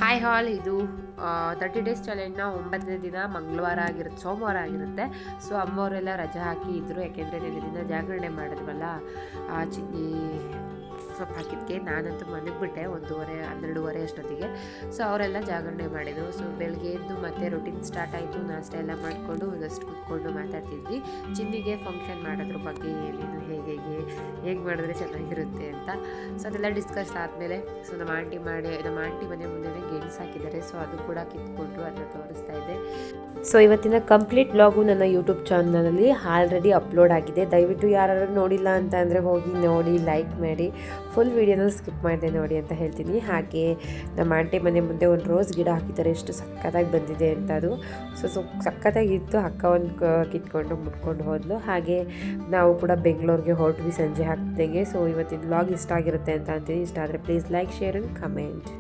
Hi ಹಾಲ್, ಇದು 30 days ಚಾಲೆಂಜ್ನ 9ನೇ ದಿನ ಮಂಗಳವಾರ ಆಗಿರುತ್ತೆ, ಸೋಮವಾರ ಆಗಿರುತ್ತೆ. ಸೊ ಅಮ್ಮವರೆಲ್ಲ ರಜೆ ಹಾಕಿ ಇದ್ದರು, ಯಾಕೆಂದರೆ ದಿನ ಜಾಗರಣೆ ಮಾಡಿದ್ವಲ್ಲ. ಚಿನ್ನಿ ಸೊಪ್ಪು ಹಾಕಿದ್ದಕ್ಕೆ ನಾನಂತೂ ಮಲಗಿಬಿಟ್ಟೆ 12:30 ಅಷ್ಟೊತ್ತಿಗೆ. ಸೊ ಅವರೆಲ್ಲ ಜಾಗರಣೆ ಮಾಡಿದರು. ಸೊ ಬೆಳಗ್ಗೆ ಎದ್ದು ಮತ್ತೆ ರೊಟೀನ್ ಸ್ಟಾರ್ಟ್ ಆಯಿತು. ನಾಷ್ಟ ಎಲ್ಲ ಮಾಡಿಕೊಂಡು ಒಂದಷ್ಟು ಕೂತ್ಕೊಂಡು ಮಾತಾಡ್ತಿದ್ವಿ. ಚಿನ್ನಿಗೆ ಫಂಕ್ಷನ್ ಮಾಡೋದ್ರ ಬಗ್ಗೆ ಏನೇನು ಹೇಗೆ ಮಾಡಿದ್ರೆ ಚೆನ್ನಾಗಿರುತ್ತೆ ಅಂತ. ಸೊ ಅದೆಲ್ಲ ಡಿಸ್ಕಸ್ ಆದಮೇಲೆ ನಮ್ಮ ಆಂಟಿ ಮನೆ ಮುಂದೆ ಗೆಣಸು ಹಾಕಿದ್ದಾರೆ. ಸೊ ಅದು ಕೂಡ ಕಿತ್ಕೊಂಡು ಅದನ್ನ ತೋರಿಸ್ತಾ ಇದ್ದೆ. ಸೊ ಇವತ್ತಿನ ಕಂಪ್ಲೀಟ್ ವ್ಲಾಗು ನನ್ನ ಯೂಟ್ಯೂಬ್ ಚಾನಲಲ್ಲಿ ಆಲ್ರೆಡಿ ಅಪ್ಲೋಡ್ ಆಗಿದೆ. ದಯವಿಟ್ಟು ಯಾರು ನೋಡಿಲ್ಲ ಅಂತ ಅಂದರೆ ಹೋಗಿ ನೋಡಿ, ಲೈಕ್ ಮಾಡಿ, ಫುಲ್ ವೀಡಿಯೋನ ಸ್ಕಿಪ್ ಮಾಡಿದೆ ನೋಡಿ ಅಂತ ಹೇಳ್ತೀನಿ. ಹಾಗೆ ನಮ್ಮ ಆಂಟಿ ಮನೆ ಮುಂದೆ ಒಂದು ರೋಸ್ ಗಿಡ ಹಾಕಿದ್ದಾರೆ, ಎಷ್ಟು ಸಕ್ಕತ್ತಾಗಿ ಬಂದಿದೆ ಅಂತ. ಅದು ಸಕ್ಕತ್ತಾಗಿತ್ತು. ಅಕ್ಕ ಒಂದು ಕಿತ್ಕೊಂಡು ಮುಟ್ಕೊಂಡು ಹೋದ್ಲು. ಹಾಗೆ ನಾವು ಕೂಡ ಬೆಂಗಳೂರಿಗೆ ಹೊರಟ್ವಿ ಸಂಜೆ ಹಾಕ್ದಂಗೆ. ಸೊ ಇವತ್ತಿನ ವ್ಲಾಗ್ ಇಷ್ಟ ಆಗಿರುತ್ತೆ ಅಂತ ಅಂತೀನಿ. ಇಷ್ಟ ಆದರೆ please like, share and comment.